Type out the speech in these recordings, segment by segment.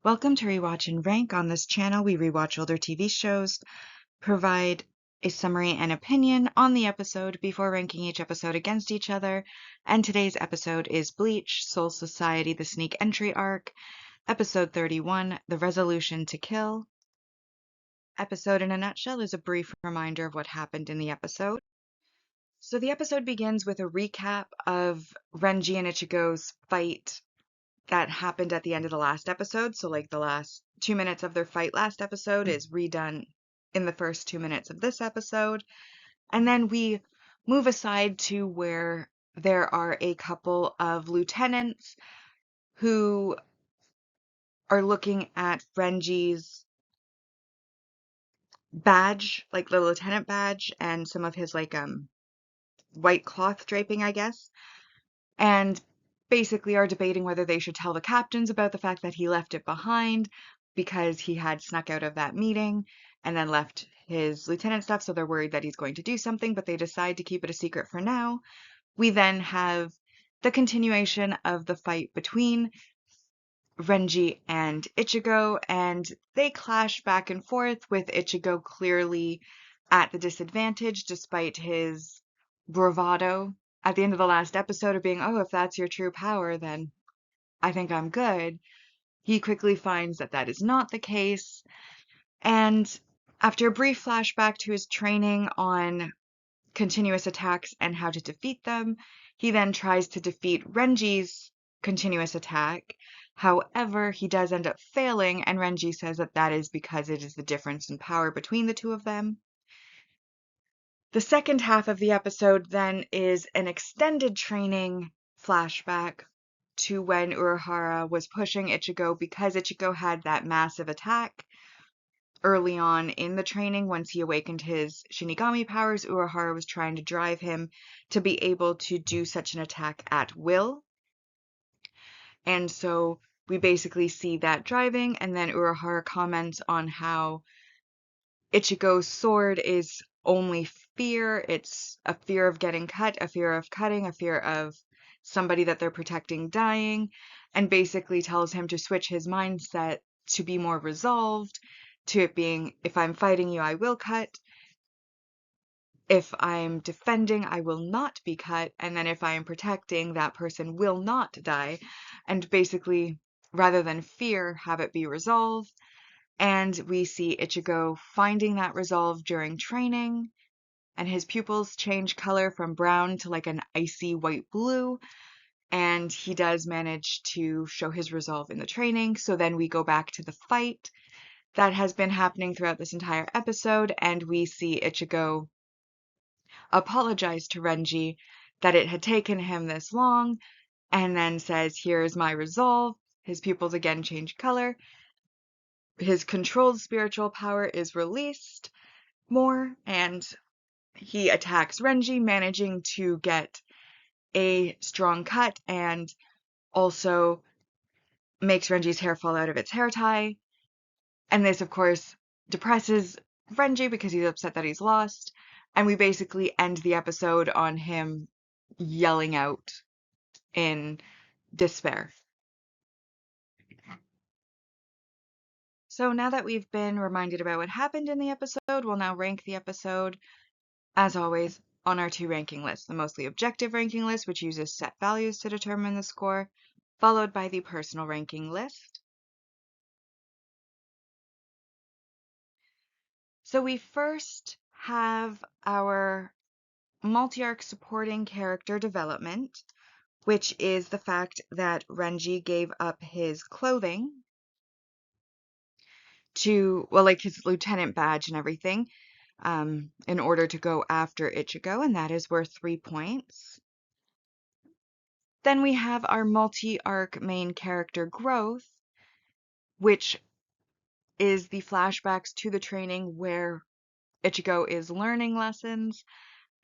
Welcome to Rewatch and Rank. On this channel, we rewatch older TV shows, provide a summary and opinion on the episode before ranking each episode against each other. And today's episode is Bleach, Soul Society, the Sneak Entry Arc, Episode 31, The Resolution to Kill. Episode in a nutshell is a brief reminder of what happened in the episode. So the episode begins with a recap of Renji and Ichigo's fight that happened at the end of the last episode. So like the last 2 minutes of their fight last episode is redone in the first 2 minutes of this episode. And then we move aside to where there are a couple of lieutenants who are looking at Renji's badge, like the lieutenant badge, and some of his like white cloth draping, I guess. And basically are debating whether they should tell the captains about the fact that he left it behind because he had snuck out of that meeting and then left his lieutenant stuff, so they're worried that he's going to do something, but they decide to keep it a secret for now. We then have the continuation of the fight between Renji and Ichigo, and they clash back and forth with Ichigo clearly at the disadvantage despite his bravado at the end of the last episode of being, oh, if that's your true power, then I think I'm good. He quickly finds that that is not the case. And after a brief flashback to his training on continuous attacks and how to defeat them, he then tries to defeat Renji's continuous attack. However, he does end up failing, and Renji says that that is because it is the difference in power between the two of them. The second half of the episode then is an extended training flashback to when Urahara was pushing Ichigo because Ichigo had that massive attack early on in the training. Once he awakened his Shinigami powers, Urahara was trying to drive him to be able to do such an attack at will. And so we basically see that driving, and then Urahara comments on how Ichigo's sword is only fear. It's a fear of getting cut, a fear of cutting, a fear of somebody that they're protecting dying, and basically tells him to switch his mindset to be more resolved, to it being, if I'm fighting you, I will cut. If I'm defending, I will not be cut. And then if I am protecting, that person will not die. And basically, rather than fear, have it be resolve. And we see Ichigo finding that resolve during training, and his pupils change color from brown to like an icy white blue, and he does manage to show his resolve in the training. So then we go back to the fight that has been happening throughout this entire episode, and we see Ichigo apologize to Renji that it had taken him this long, and then says, here's my resolve. His pupils again change color. His controlled spiritual power is released more, and he attacks Renji, managing to get a strong cut and also makes Renji's hair fall out of its hair tie. And this, of course, depresses Renji because he's upset that he's lost. And we basically end the episode on him yelling out in despair. So now that we've been reminded about what happened in the episode, we'll now rank the episode, as always, on our two ranking lists. The mostly objective ranking list, which uses set values to determine the score, followed by the personal ranking list. So we first have our multi-arc supporting character development, which is the fact that Renji gave up his clothing to, well, like his lieutenant badge and everything, in order to go after Ichigo, and that is worth 3 points. Then we have our multi-arc main character growth, which is the flashbacks to the training where Ichigo is learning lessons,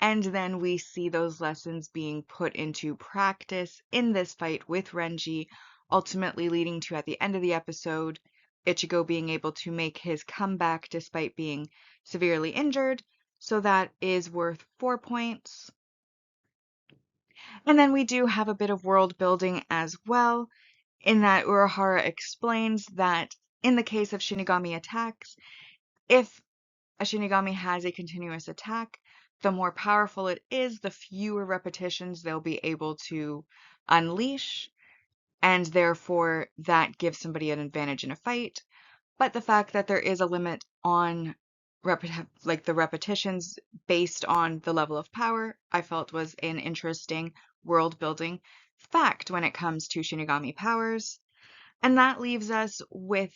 and then we see those lessons being put into practice in this fight with Renji, ultimately leading to, at the end of the episode, Ichigo being able to make his comeback despite being severely injured, so that is worth 4 points. And then we do have a bit of world building as well in that Urahara explains that in the case of Shinigami attacks, if a Shinigami has a continuous attack, the more powerful it is, the fewer repetitions they'll be able to unleash, and therefore that gives somebody an advantage in a fight. But the fact that there is a limit on the repetitions based on the level of power, I felt was an interesting world building fact when it comes to Shinigami powers. And that leaves us with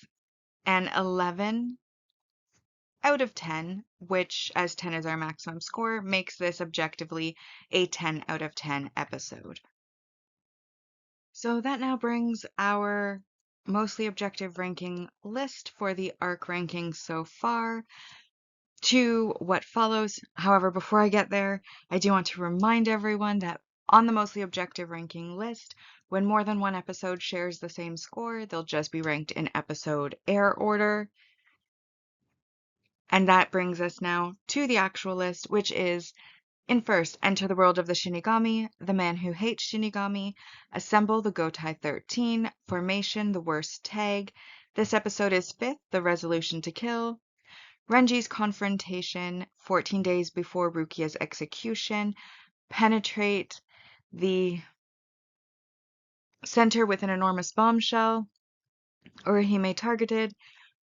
an 11 out of 10, which, as 10 is our maximum score, makes this objectively a 10 out of 10 episode. So that now brings our mostly objective ranking list for the arc rankings so far to what follows. However, before I get there, I do want to remind everyone that on the mostly objective ranking list, when more than one episode shares the same score, they'll just be ranked in episode air order. And that brings us now to the actual list, which is in first, Enter the World of the Shinigami, The Man Who Hates Shinigami, Assemble the Gotai 13, Formation, The Worst Tag. This episode is fifth, The Resolution to Kill, Renji's Confrontation, 14 Days Before Rukia's Execution, Penetrate the Center with an Enormous Bombshell, Orihime Targeted,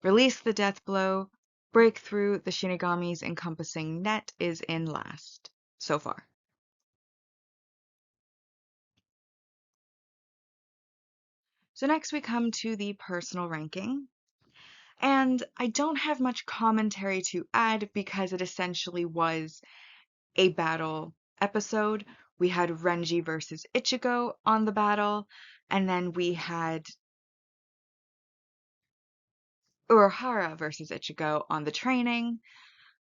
Release the Death Blow, Break Through the Shinigami's Encompassing Net is in last so far. So next we come to the personal ranking. And I don't have much commentary to add because it essentially was a battle episode. We had Renji versus Ichigo on the battle, and then we had Urahara versus Ichigo on the training.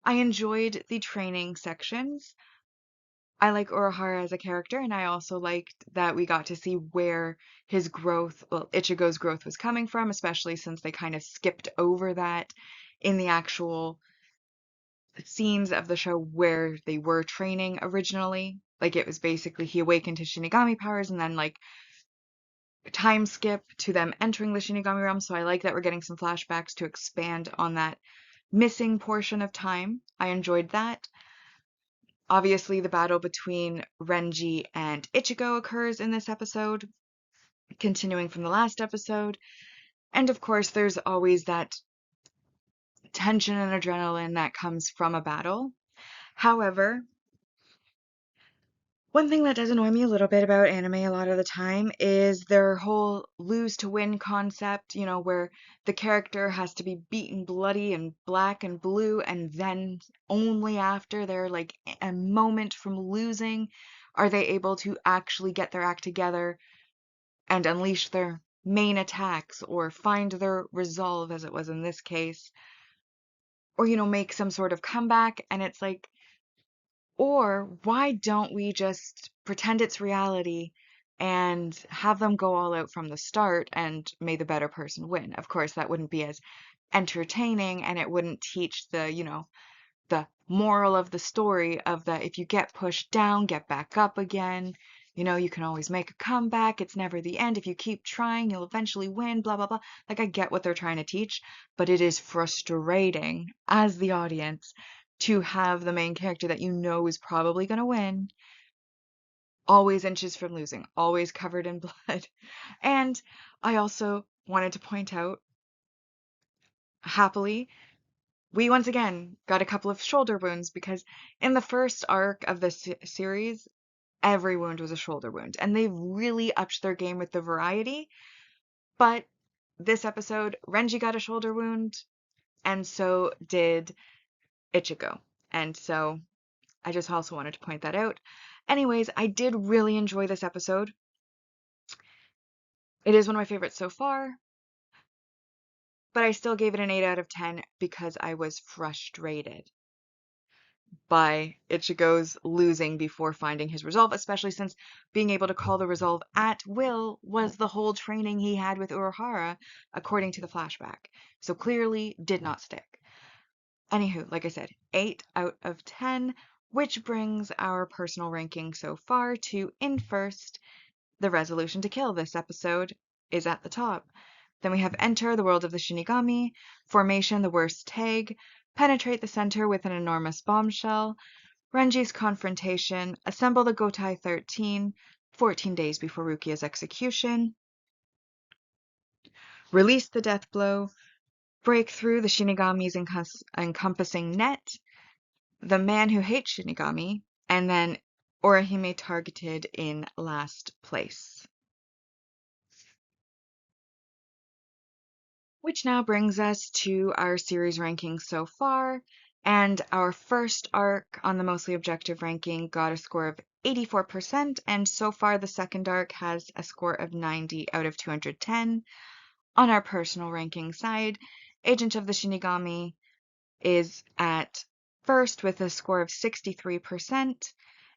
I enjoyed the training sections. I like Urahara as a character, and I also liked that we got to see where his growth, well, Ichigo's growth was coming from, especially since they kind of skipped over that in the actual scenes of the show where they were training originally. Like it was basically he awakened his Shinigami powers and then like time skip to them entering the Shinigami realm. So I like that we're getting some flashbacks to expand on that missing portion of time. I enjoyed that. Obviously, the battle between Renji and Ichigo occurs in this episode, continuing from the last episode. And of course, there's always that tension and adrenaline that comes from a battle. However, one thing that does annoy me a little bit about anime a lot of the time is their whole lose to win concept, where the character has to be beaten bloody and black and blue, and then only after they're like a moment from losing are they able to actually get their act together and unleash their main attacks or find their resolve, as it was in this case, or, make some sort of comeback. And it's like, or why don't we just pretend it's reality and have them go all out from the start and may the better person win? Of course, that wouldn't be as entertaining and it wouldn't teach the moral of the story of the if you get pushed down, get back up again. You can always make a comeback. It's never the end. If you keep trying, you'll eventually win, blah, blah, blah. Like, I get what they're trying to teach, but it is frustrating as the audience to have the main character that you know is probably going to win always inches from losing, always covered in blood. And I also wanted to point out, happily, we once again got a couple of shoulder wounds because in the first arc of the series, every wound was a shoulder wound, and they've really upped their game with the variety. But this episode, Renji got a shoulder wound, and so did Ichigo. And so I just also wanted to point that out. Anyways, I did really enjoy this episode. It is one of my favorites so far, but I still gave it an 8 out of 10 because I was frustrated by Ichigo's losing before finding his resolve, especially since being able to call the resolve at will was the whole training he had with Urahara, according to the flashback. So clearly did not stick. Anywho, like I said, 8 out of 10, which brings our personal ranking so far to in first, The Resolution to Kill this episode, is at the top. Then we have Enter, the World of the Shinigami, Formation, the Worst Tag, Penetrate the Center with an Enormous Bombshell, Renji's Confrontation, Assemble the Gotai 13, 14 days before Rukia's execution, Release the Death Blow, Break Through the Shinigami's Encompassing Net, The Man Who Hates Shinigami, and then Orihime targeted in last place. Which now brings us to our series rankings so far, and our first arc on the mostly objective ranking got a score of 84%, and so far the second arc has a score of 90 out of 210. On our personal ranking side, Agent of the Shinigami is at first with a score of 63%,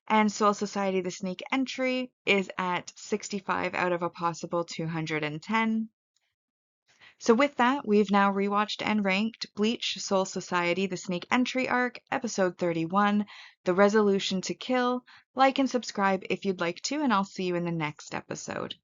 and Soul Society the Sneak Entry is at 65 out of a possible 210. So with that, we've now rewatched and ranked Bleach Soul Society the Sneak Entry Arc, Episode 31, The Resolution to Kill. Like and subscribe if you'd like to, and I'll see you in the next episode.